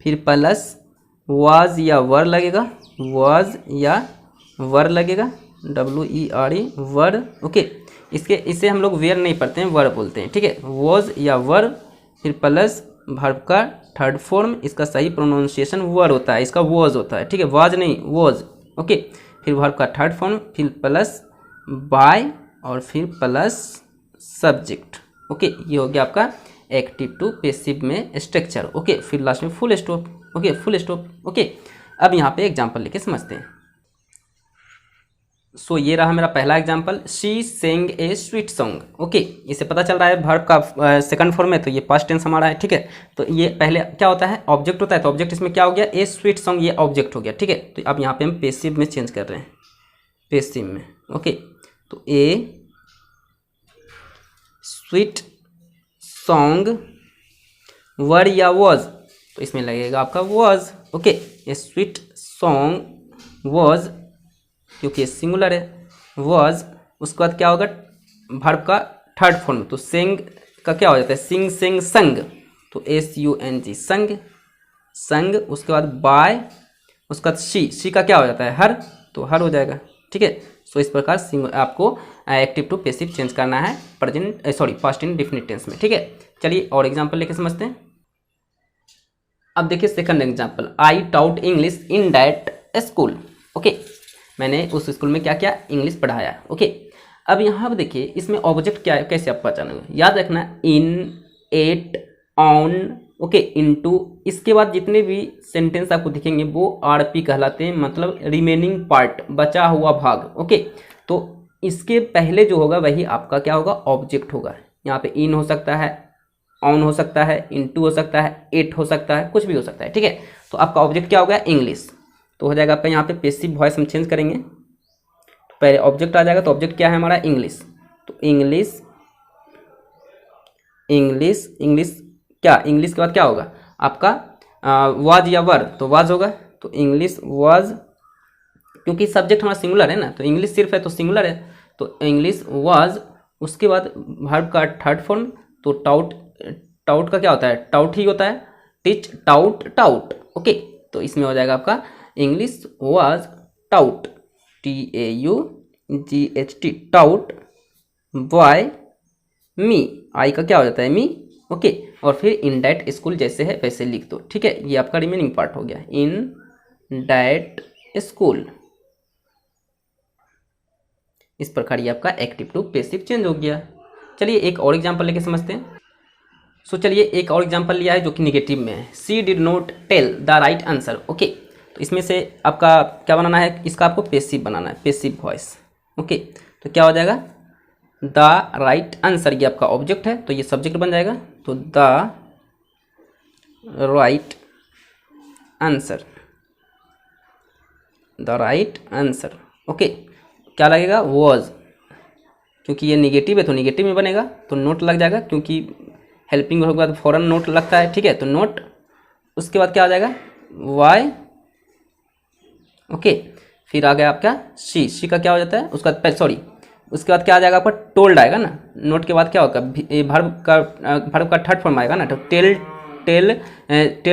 फिर प्लस वाज या वर लगेगा, वाज या वर लगेगा, WERE वर। ओके, इसे हम लोग वेयर नहीं पढ़ते हैं, वर बोलते हैं, ठीक है। वॉज या वर, फिर प्लस वर्ब का थर्ड फॉर्म, इसका सही प्रोनाउंसिएशन वर होता है, इसका वॉज होता है, ठीक है, वाज नहीं वॉज। ओके, फिर वर्ब का थर्ड फॉर्म, फिर प्लस बाय और फिर प्लस सब्जेक्ट। ओके, ये हो गया आपका एक्टिव टू पैसिव में स्ट्रक्चर। ओके, फिर लास्ट में full stop. Okay, full stop. Okay, अब यहाँ पे एग्जाम्पल लेके समझते हैं। सो ये रहा मेरा पहला example, she sang a sweet song. Okay, इससे पता चल रहा है वर्ब का सेकंड फॉर्म है, तो ये पास्ट टेंस हमारा है, ठीक है। तो ये पहले क्या होता है, ऑब्जेक्ट होता है, तो ऑब्जेक्ट इसमें क्या हो गया, ए स्वीट सॉन्ग, ये ऑब्जेक्ट हो गया, ठीक है। तो अब यहाँ पे हम पैसिव में चेंज कर रहे हैं, पैसिव में। ओके, तो ए स्वीट सॉन्ग वर या वॉज, तो इसमें लगेगा आपका was. Okay, A sweet song was, क्योंकि सिंगुलर है, वॉज। उसके बाद क्या होगा, वर्ब का थर्ड फॉर्म, तो सेंग का क्या हो जाता है, सिंग सेंग संग, तो SUNG संग, संग। उसके बाद बाय, उसके बाद शी का क्या हो जाता है, हर, तो हर हो जाएगा, ठीक है। सो इस प्रकार आपको एक्टिव टू पैसिव चेंज करना है पास्ट इंडेफिनिट टेंस में, ठीक है। चलिए और एग्जांपल लेके समझते हैं। अब देखिए second example, I taut English in that school. Okay, मैंने उस स्कूल में क्या क्या इंग्लिश पढ़ाया। ओके, अब यहाँ पर देखिए इसमें ऑब्जेक्ट क्या है, कैसे आप पहचानोगे, याद रखना, इन, एट, ऑन, ओके, इनटू। इसके बाद जितने भी सेंटेंस आपको दिखेंगे वो RP कहलाते हैं, मतलब रिमेनिंग पार्ट, बचा हुआ भाग। ओके, तो इसके पहले जो होगा वही आपका क्या होगा, ऑब्जेक्ट होगा। यहाँ पे इन हो सकता है, ऑन हो सकता है, इनटू हो सकता है, एट हो सकता है, कुछ भी हो सकता है, ठीक है। तो आपका ऑब्जेक्ट क्या हो गया, इंग्लिश, तो हो जाएगा आपका यहाँ पे पैसिव वॉइस हम चेंज करेंगे, तो पहले ऑब्जेक्ट आ जाएगा, तो ऑब्जेक्ट क्या है हमारा, इंग्लिश, तो इंग्लिश, इंग्लिश, इंग्लिश क्या, इंग्लिश के बाद क्या होगा आपका वाज या वर, तो वाज होगा, तो इंग्लिश वाज, क्योंकि सब्जेक्ट हमारा सिंगुलर है ना, तो इंग्लिश सिर्फ है तो सिंगुलर है, तो इंग्लिश वाज। उसके बाद वर्ब का थर्ड फॉर्म, तो टाउट, टाउट का क्या होता है, टाउट ही होता है, टीच, टाउट, टाउट। ओके, तो इसमें हो जाएगा आपका English was taught, TAUGHT, taught by me, I का क्या हो जाता है, मी। ओके, और फिर इन दैट स्कूल जैसे है वैसे लिख दो, ठीक है। ये आपका रिमेनिंग पार्ट हो गया, इन दैट स्कूल। इस प्रकार ये आपका एक्टिव टू पैसिव चेंज हो गया। चलिए एक और एग्जांपल लेके समझते हैं। सो चलिए एक और एग्जांपल लिया है जो कि निगेटिव में है, she did not tell the right answer. Okay, तो इसमें से आपका क्या बनाना है, इसका आपको पैसिव बनाना है, पैसिव वॉइस। ओके, तो क्या हो जाएगा, द राइट आंसर, ये आपका ऑब्जेक्ट है, तो ये सब्जेक्ट बन जाएगा, तो the right answer, the right answer. Okay, क्या लगेगा, वॉज, क्योंकि ये निगेटिव है तो निगेटिव में बनेगा, तो नोट लग जाएगा, क्योंकि हेल्पिंग होगा तो फौरन नोट लगता है, ठीक है, तो नोट। उसके बाद क्या आ जाएगा, वाई। ओके, फिर आ गया आपका शी का क्या हो जाता है, उसका सॉरी, उसके बाद क्या आ जाएगा आपका, टोल्ड आएगा ना, नोट के बाद क्या होगा, वर्ब का थर्ड फॉर्म आएगा ना, तो टेल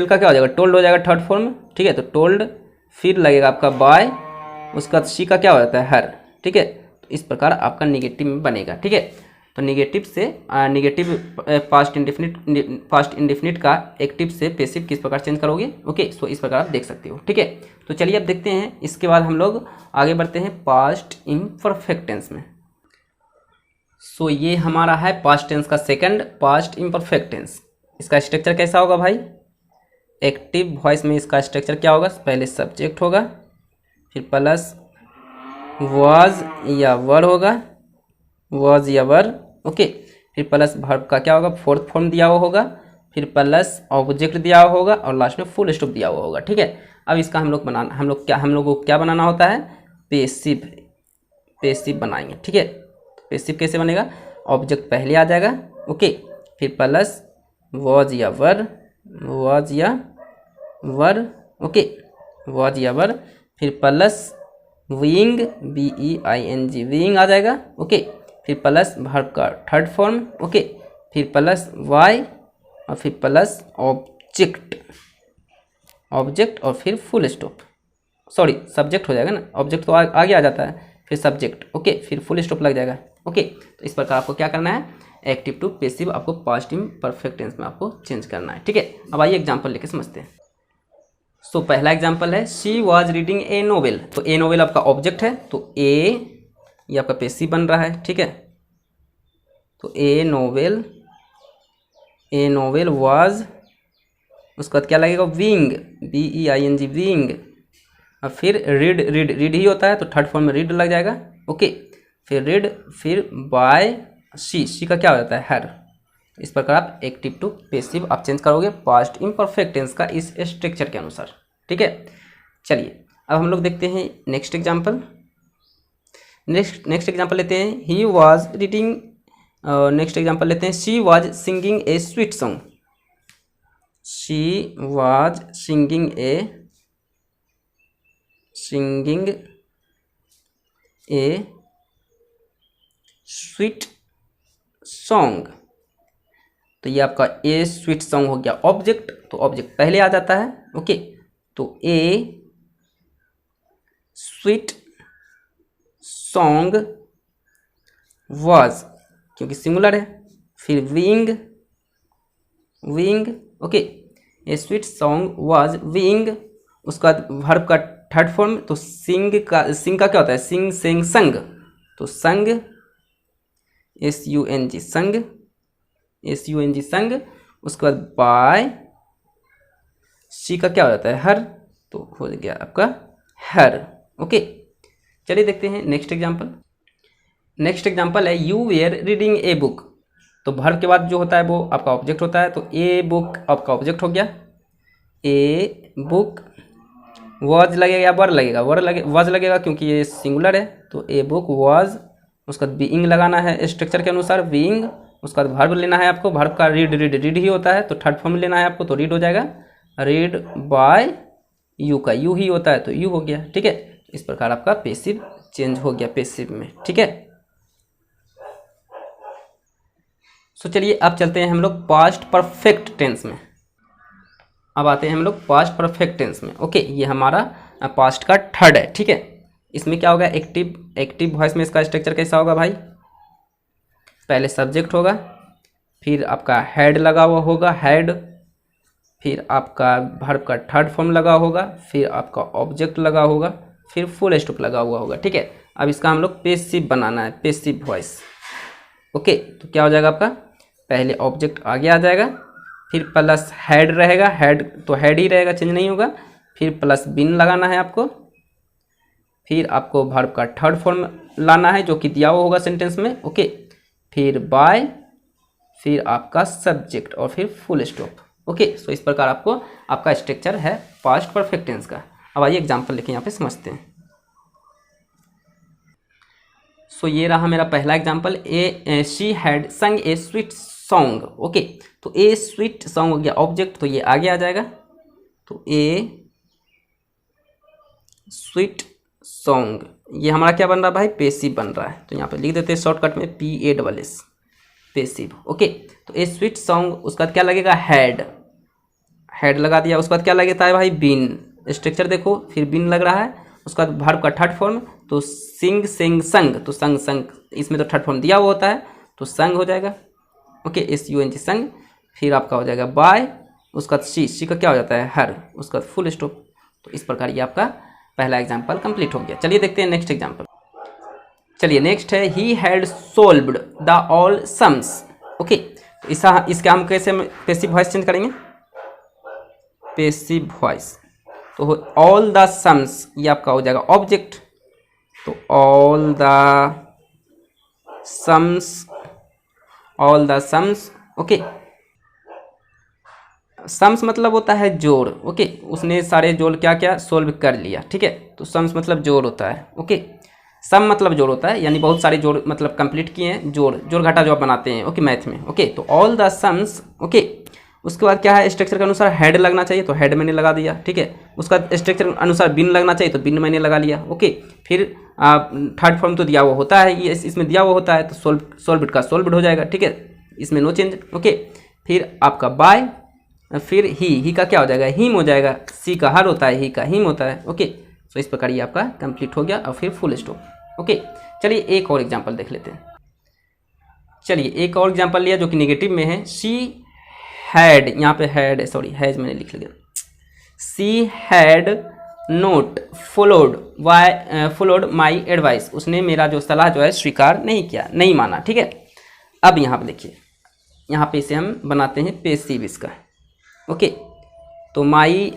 का क्या हो जाएगा, टोल्ड हो जाएगा थर्ड फॉर्म, ठीक है, तो टोल्ड। फिर लगेगा आपका बाय, उसका बाद शी का क्या हो जाता है, हर, ठीक है। तो इस प्रकार आपका निगेटिव में बनेगा, ठीक है। तो निगेटिव से निगेटिव पास्ट इंडेफिनिट का एक्टिव से पैसिव किस प्रकार चेंज करोगे। ओके, सो इस प्रकार आप देख सकते हो, ठीक है। तो चलिए अब देखते हैं, इसके बाद हम लोग आगे बढ़ते हैं पास्ट इम्परफेक्ट टेंस में। सो ये हमारा है पास्ट टेंस का सेकंड, पास्ट इम्परफेक्ट टेंस। इसका स्ट्रक्चर कैसा होगा भाई, एक्टिव वॉइस में इसका स्ट्रक्चर क्या होगा, पहले सब्जेक्ट होगा, फिर प्लस वाज या वर होगा, वाज या वर। ओके, फिर प्लस वर्ब का क्या होगा, फोर्थ फॉर्म दिया हुआ होगा, फिर प्लस ऑब्जेक्ट दिया हुआ होगा, और लास्ट में फुल स्टॉप दिया हुआ होगा, ठीक है। अब इसका हम लोग को क्या बनाना होता है, पैसिव बनाएंगे, ठीक है। पैसिव कैसे बनेगा, ऑब्जेक्ट पहले आ जाएगा, ओके, फिर प्लस वाज या वर, वाज या वर, ओके, वाज या वर, फिर प्लस विंग, BEING, विंग आ जाएगा, ओके, फिर प्लस वर्ब का थर्ड फॉर्म, ओके, फिर प्लस वाई, और फिर प्लस ऑब्जेक्ट, ऑब्जेक्ट और फिर फुल स्टॉप, सॉरी सब्जेक्ट हो जाएगा ना, ऑब्जेक्ट तो आगे आ जाता है, फिर सब्जेक्ट, ओके, फिर फुल स्टॉप लग जाएगा, ओके। तो इस प्रकार आपको क्या करना है, एक्टिव टू पेसिव आपको पास्ट इम्परफेक्ट टेंस में आपको चेंज करना है, ठीक है। अब आइए एग्जाम्पल लेके समझते हैं। सो पहला एग्जाम्पल है she was reading A novel. तो ए नोवेल आपका ऑब्जेक्ट है, तो ए ये आपका पेसिव बन रहा है, ठीक है। तो ए नोवेल वाज, उसके बाद क्या लगेगा, विंग, BEING विंग, और फिर रीड ही होता है तो थर्ड फॉर्म में रीड लग जाएगा, ओके। फिर रीड, फिर बाय शी का क्या हो जाता है, हर। इस प्रकार आप एक्टिव टू पेसिव आप चेंज करोगे पास्ट इम्परफेक्ट टेंस का इस स्ट्रक्चर के अनुसार, ठीक है। चलिए अब हम लोग देखते हैं नेक्स्ट एग्जाम्पल। नेक्स्ट एग्जाम्पल लेते हैं, he was reading, next example लेते हैं, she was singing A sweet song. She was singing A sweet song. तो ये आपका ए स्वीट सॉन्ग हो गया ऑब्जेक्ट, तो ऑब्जेक्ट पहले आ जाता है, ओके। तो ए स्वीट सॉन्ग वाज, क्योंकि सिंगुलर है, फिर wing, okay. A sweet song was wing, उसका वर्ब का थर्ड फॉर्म, तो सिंग का क्या होता है, सिंग सेंग संग, तो संग, SUNG संग, उसके बाद बाय शी का क्या हो जाता है, हर, तो हो गया आपका हर, ओके। चलिए देखते हैं नेक्स्ट एग्जाम्पल। नेक्स्ट एग्जाम्पल है you were reading a book. तो वर्ब के बाद जो होता है वो आपका ऑब्जेक्ट होता है, तो ए बुक आपका ऑब्जेक्ट हो गया, ए बुक, वॉज लगेगा या वर लगेगा, वॉज लगेगा क्योंकि ये सिंगुलर है, तो ए बुक वॉज, उसका बाद बीइंग लगाना है स्ट्रक्चर के अनुसार, बीइंग, उसका बाद वर्ब लेना है आपको, वर्ब का रीड ही होता है, तो थर्ड फॉर्म लेना है आपको, तो रीड हो जाएगा, रीड बाय यू का यू ही होता है तो यू हो गया, ठीक है। इस प्रकार आपका पेसिव चेंज हो गया पेसिव में, ठीक है। सो चलिए अब चलते हैं हम लोग पास्ट परफेक्ट टेंस में। अब आते हैं हम लोग पास्ट परफेक्ट टेंस में, ओके। ये हमारा पास्ट का थर्ड है, ठीक है। इसमें क्या होगा, एक्टिव वॉइस में इसका स्ट्रक्चर कैसा होगा भाई, पहले सब्जेक्ट होगा, फिर आपका हेड लगा हुआ होगा, हेड, फिर आपका वर्ब का थर्ड फॉर्म लगा होगा, फिर आपका ऑब्जेक्ट लगा होगा, फिर फुल स्टॉप लगा हुआ होगा, ठीक है। अब इसका हम लोग पेसिव बनाना है, पेसिव वॉइस, ओके। तो क्या हो जाएगा आपका, पहले ऑब्जेक्ट आगे आ जाएगा, फिर प्लस हेड रहेगा, हेड तो हेड ही रहेगा, चेंज नहीं होगा, फिर प्लस बिन लगाना है आपको, फिर आपको वर्ब का थर्ड फॉर्म लाना है जो कि दिया हुआ होगा सेंटेंस में, ओके। फिर बाय, फिर आपका सब्जेक्ट और फिर फुल स्टॉप, ओके। सो इस प्रकार आपको आपका स्ट्रक्चर है पास्ट परफेक्ट टेंस का। अब आइए एग्जांपल लेके यहाँ पे समझते हैं। सो ये रहा मेरा पहला एग्जांपल, शी हैड संग ए स्वीट सॉन्ग, ओके। तो ए स्वीट सॉन्ग हो गया ऑब्जेक्ट, तो ये आगे आ जाएगा, तो ए स्वीट सॉन्ग, ये हमारा क्या बन रहा है भाई, पेसिव बन रहा है, तो यहाँ पे लिख देते हैं शॉर्टकट में PASS, पेसिव, ओके। तो ए स्वीट सॉन्ग, उसका क्या लगेगा, हेड लगा दिया, उसके बाद क्या लगता है भाई, बिन, स्ट्रक्चर देखो, फिर बिन लग रहा है, उसका बाद वर्ब का थर्ड फॉर्म, तो सिंग सेंग संग, तो संग, इसमें तो थर्ड फॉर्म दिया हुआ होता है, तो संग हो जाएगा, ओके, SUNG संग। फिर आपका हो जाएगा बाय, उसका शी का क्या हो जाता है, हर, उसका फुल स्टॉप। तो इस प्रकार ये आपका पहला एग्जाम्पल कंप्लीट हो गया। चलिए देखते हैं नेक्स्ट एग्जाम्पल। चलिए नेक्स्ट है he had solved the all sums, okay. तो इसका हम कैसे पेसिव वॉइस चेंज करेंगे, पेसिव वॉइस, तो ऑल द सम्स, ये आपका हो जाएगा ऑब्जेक्ट, तो all the sums, okay. Sums मतलब होता है जोड़, ओके। उसने सारे जोड़ क्या सोल्व कर लिया, ठीक है। तो सम्स मतलब जोड़ होता है, ओके। सम मतलब जोड़ होता है, यानी बहुत सारे जोड़ मतलब कंप्लीट किए हैं, जोड़ घटा जो आप बनाते हैं, ओके, मैथ में, ओके। तो ऑल द सम्स, ओके। उसके बाद क्या है, स्ट्रक्चर के अनुसार हेड लगना चाहिए, तो हेड मैंने लगा दिया, ठीक है। उसका स्ट्रक्चर अनुसार बिन लगना चाहिए, तो बिन मैंने लगा लिया, ओके। फिर थर्ड फॉर्म तो दिया हुआ होता है, ये इसमें दिया हुआ होता है, तो सोल्व्ड का सोल्व्ड हो जाएगा, ठीक है, इसमें नो चेंज, ओके। फिर आपका बाय, फिर ही का क्या हो जाएगा, हिम हो जाएगा। सी का हर होता है, ही का हिम होता है। ओके, तो इस प्रकार ये आपका कंप्लीट हो गया और फिर फुल स्टॉप। ओके, चलिए एक और एग्जांपल देख लेते हैं। चलिए एक और एग्जांपल लिया जो कि नेगेटिव में है। शी हैड, यहाँ पे हैड सॉरी हैज मैंने लिख लिया। She had note followed my advice, उसने मेरा जो सलाह जो है स्वीकार नहीं किया, नहीं माना। ठीक है, अब यहाँ पे देखिए, यहाँ पे इसे हम बनाते हैं पेसिव इसका। ओके, तो माई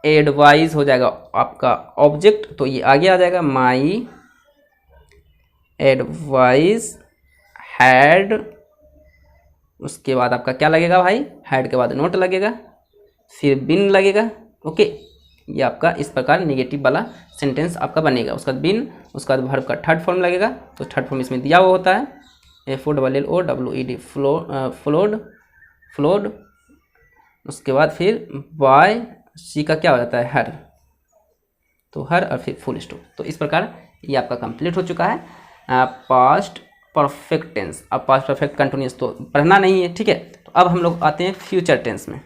एडवाइस हो जाएगा आपका ऑब्जेक्ट, तो ये आगे आ जाएगा माई एडवाइस हैड, उसके बाद आपका क्या लगेगा भाई, हैड के बाद नोट लगेगा, फिर बिन लगेगा। ओके, ये आपका इस प्रकार नेगेटिव वाला सेंटेंस आपका बनेगा। उसके बाद बिन, उसके बाद वर्ब का थर्ड फॉर्म लगेगा, तो थर्ड फॉर्म इसमें दिया हुआ होता है FOLLOWED, फ्लोड। उसके बाद फिर बाय, सी का क्या हो जाता है हर, तो हर और फिर फुल स्टॉप। तो इस प्रकार ये आपका कंप्लीट हो चुका है पास्ट परफेक्ट टेंस। अब पास्ट परफेक्ट कंटिन्यूअस तो पढ़ना नहीं है, ठीक है। तो अब हम लोग आते हैं फ्यूचर टेंस में।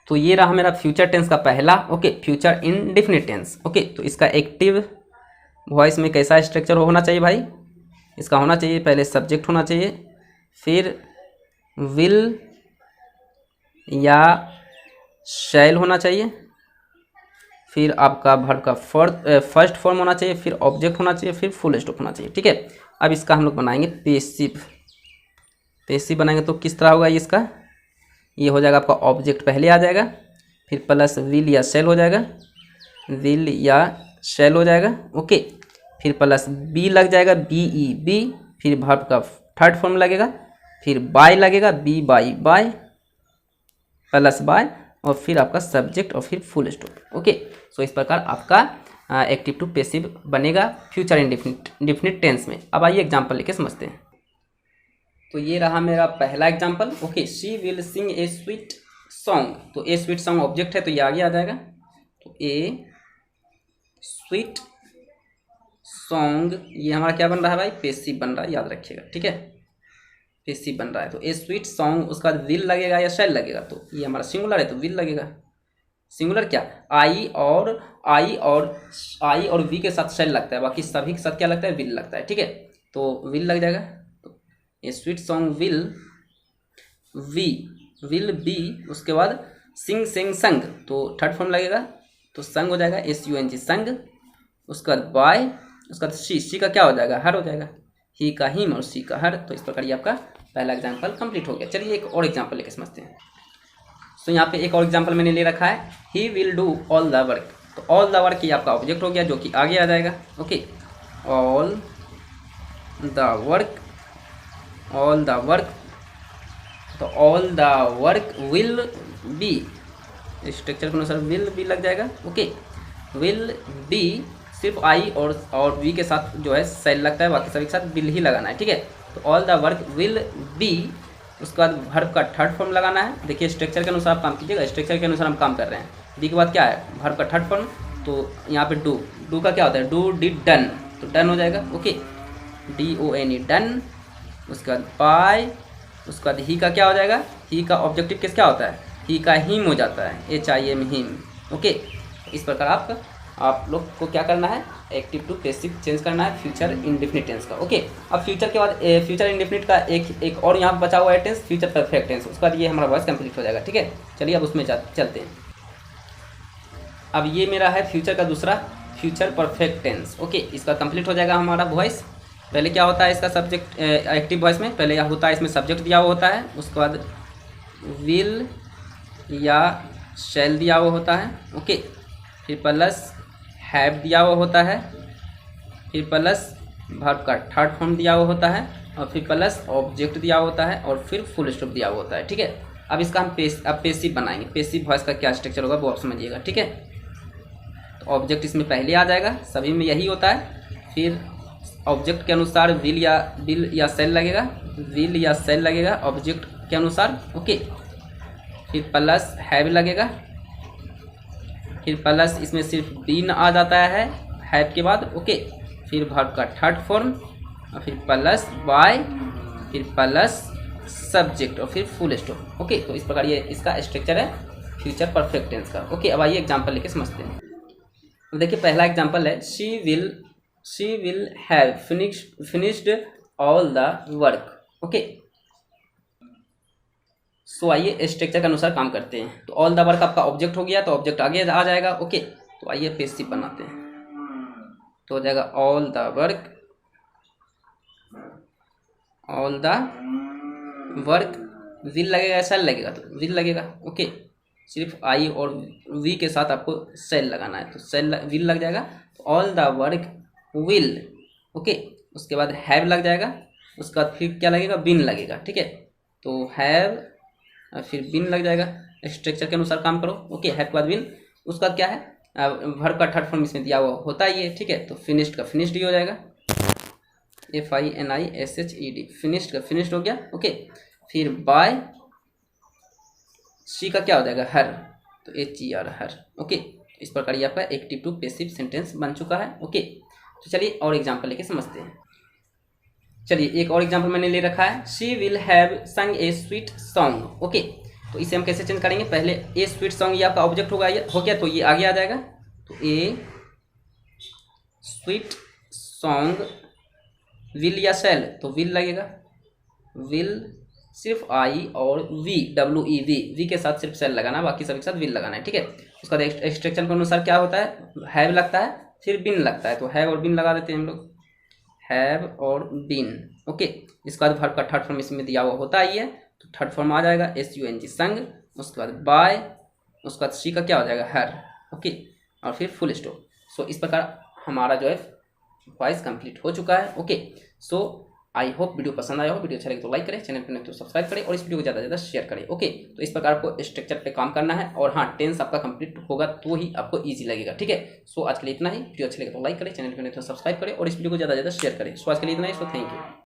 तो ये रहा मेरा फ्यूचर टेंस का पहला। Okay, future indefinite tense. Okay, तो इसका एक्टिव वॉइस में कैसा स्ट्रक्चर होना चाहिए भाई, इसका होना चाहिए पहले सब्जेक्ट होना चाहिए, फिर विल या शैल होना चाहिए, फिर आपका वर्ब का फर्स्ट फॉर्म होना चाहिए, फिर ऑब्जेक्ट होना चाहिए, फिर फुल स्टॉप होना चाहिए। ठीक है, अब इसका हम लोग बनाएंगे पेसिव। पेसिव बनाएंगे तो किस तरह होगा ये, इसका ये हो जाएगा आपका ऑब्जेक्ट पहले आ जाएगा, फिर प्लस विल या शैल हो जाएगा, विल या शैल हो जाएगा। ओके, फिर प्लस बी लग जाएगा, BE, फिर वर्ब का थर्ड फॉर्म लगेगा, फिर बाय लगेगा, बी बाय प्लस बाय, और फिर आपका सब्जेक्ट और फिर फुल स्टॉप। ओके, सो इस प्रकार आपका एक्टिव टू पेसिव बनेगा फ्यूचर इंडेफिनिट टेंस में। अब आइए एग्जांपल लेके समझते हैं। तो ये रहा मेरा पहला example. Okay, she will sing A sweet song, तो ए स्वीट सॉन्ग ऑब्जेक्ट है तो ये आगे आ जाएगा, तो ए स्वीट सॉन्ग ये हमारा क्या बन रहा है भाई, पेसिव बन रहा है, याद रखिएगा। ठीक है, पेसिव बन रहा है, तो ए स्वीट सॉन्ग, उसका बाद विल लगेगा या शैल लगेगा, तो ये हमारा सिंगुलर है तो विल लगेगा। सिंगुलर क्या, आई और वी के साथ शैल लगता है, बाकी सभी के साथ क्या लगता है, विल लगता है। ठीक है, तो विल लग जाएगा, तो ए स्वीट सॉन्ग विल बी, उसके बाद सिंग संग, तो थर्ड फॉर्म लगेगा, तो संग हो जाएगा SUNG संग। उसके बाद बाय, उसका बाद शी का क्या हो जाएगा, हर हो जाएगा, ही का हिम और सी का हर। तो इस प्रकार ये आपका पहला एग्जाम्पल कंप्लीट हो गया। चलिए एक और एग्जाम्पल लेके समझते हैं। तो यहाँ पे एक और एग्जाम्पल मैंने ले रखा है, he will do all the work, तो ऑल द वर्क ये आपका ऑब्जेक्ट हो गया जो कि आगे आ जाएगा। ओके, ऑल द वर्क, तो all the work will be, structure के अनुसार विल बी लग जाएगा। ओके, विल बी सिर्फ आई और वी के साथ जो है सेल लगता है, बाकी सभी के साथ विल ही लगाना है। ठीक है, तो all the work will be, उसके बाद वर्ब का थर्ड फॉर्म लगाना है। देखिए स्ट्रक्चर के अनुसार आप काम कीजिएगा, स्ट्रक्चर के अनुसार हम काम कर रहे हैं। बी के बाद क्या है, वर्ब का थर्ड फॉर्म, तो यहाँ पे डू का क्या होता है, डू डिड डन, तो डन हो जाएगा। Okay, DONE done. उसके बाद बाय, उसके बाद ही का क्या हो जाएगा, ही का ऑब्जेक्टिव किस क्या होता है, ही का हिम हो जाता है, HIM हिम। ओके, इस प्रकार आप लोग को क्या करना है, एक्टिव टू पेसिव चेंज करना है फ्यूचर इंडेफिनिट टेंस का। ओके, अब फ्यूचर के बाद फ्यूचर इंडेफिनिट का एक और यहाँ बचा हुआ है टेंस, फ्यूचर परफेक्ट टेंस। उसके बाद ये हमारा वॉइस कंप्लीट हो जाएगा। ठीक है, चलिए अब उसमें चलते हैं। अब ये मेरा है फ्यूचर का दूसरा, फ्यूचर परफेक्ट टेंस। ओके, इसका कंप्लीट हो जाएगा हमारा वॉइस। पहले क्या होता है इसका सब्जेक्ट, एक्टिव वॉइस में पहले होता है इसमें सब्जेक्ट दिया हुआ होता है, उसके बाद विल या शैल दिया हुआ होता है। ओके, फिर प्लस हैव दिया हुआ होता है, फिर प्लस वर्ब का थर्ड फॉर्म दिया हुआ होता है, और फिर प्लस ऑब्जेक्ट दिया होता है, और फिर फुल स्टॉप दिया हुआ होता है। ठीक है, अब इसका हम पेसिव बनाएंगे। पेसिव वॉइस का क्या स्ट्रक्चर होगा वो आप समझिएगा। ठीक है, तो ऑब्जेक्ट इसमें पहले आ जाएगा, सभी में यही होता है। फिर ऑब्जेक्ट के अनुसार विल या सेल लगेगा ऑब्जेक्ट के अनुसार। ओके, फिर प्लस हैव लगेगा, फिर प्लस इसमें सिर्फ बीन आ जाता है हैव के बाद। ओके, फिर वर्ब का थर्ड फॉर्म, और फिर प्लस बाय, फिर प्लस सब्जेक्ट और फिर फुल स्टॉप। ओके, तो इस प्रकार ये इसका स्ट्रक्चर है फ्यूचर परफेक्ट टेंस का। ओके, अब आइए एग्जांपल लेके समझते हैं। अब देखिए पहला एग्जांपल है she will have finished all the work. Okay, so आइए स्ट्रक्चर के अनुसार काम करते हैं। तो ऑल द वर्क आपका ऑब्जेक्ट हो गया, तो ऑब्जेक्ट आगे आ जाएगा। ओके, तो आइए पेसिव बनाते हैं, तो हो जाएगा ऑल द वर्क विल लगेगा, सेल लगेगा, तो विल लगेगा। ओके, सिर्फ आई और वी के साथ आपको सेल लगाना है, तो सेल विल लग जाएगा। तो all the work will. Okay, उसके बाद हैव लग जाएगा, उसके बाद फिर क्या लगेगा, बिन लगेगा। ठीक है, तो हैव फिर बिन लग जाएगा। स्ट्रक्चर के अनुसार काम करो। ओके, हैव के बाद बिन, उसका क्या है, वर्ब का थर्ड फॉर्म इसमें दिया हुआ होता ही है। ठीक है, तो फिनिश्ड का फिनिश्ड ही हो जाएगा, FINISHED, फिनिश्ड का फिनिश्ड हो गया। ओके, फिर बाय शी का क्या हो जाएगा, हर, तो HER हर। ओके, इस प्रकार ये आपका एक्टिव टू पैसिव सेंटेंस बन चुका है। ओके, तो चलिए और एग्जांपल लेके समझते हैं। चलिए एक और एग्जांपल मैंने ले रखा है, शी विल हैव संग ए स्वीट सॉन्ग। ओके, तो इसे हम कैसे चेंज करेंगे, पहले ए स्वीट सॉन्ग ये आपका ऑब्जेक्ट होगा, हो गया, तो ये आगे आ जाएगा। तो ए स्वीट सॉन्ग विल या सेल, तो विल लगेगा, विल सिर्फ आई और वी के साथ सिर्फ सेल लगाना, बाकी सभी के साथ विल लगाना है। ठीक है, उसका एक्सट्रैक्शन के अनुसार क्या होता है, हैव लगता है, फिर बिन लगता है, तो हैव और बिन लगा देते हैं हम लोग, हैव और बिन। ओके, इसके बाद वर्ब का थर्ड फॉर्म इसमें दिया हुआ होता ही है, तो थर्ड फॉर्म आ जाएगा SUNG संग, उसके बाद बाय, उसके बाद शी का क्या हो जाएगा, हर। ओके, और फिर फुल स्टॉप। सो इस प्रकार हमारा जो है वॉइस कंप्लीट हो चुका है। Okay, so I hope video पसंद आया हो, वीडियो अच्छा लगे तो लाइक करें, चैनल पर नहीं तो सब्सक्राइब करें और इस वीडियो को ज़्यादा से ज़्यादा शेयर करें। ओके, तो इस प्रकार आपको स्ट्रक्चर पे काम करना है, और हाँ, टेंस आपका कंप्लीट होगा तो ही आपको इजी लगेगा। ठीक है, सो आज के लिए इतना ही। वीडियो अच्छा लगे तो लाइक करें, चैनल पर नहीं तो सब्सक्राइब करें और इस वीडियो को ज़्यादा से ज़्यादा शेयर करें। सो आज के लिए इतना ही। So thank you.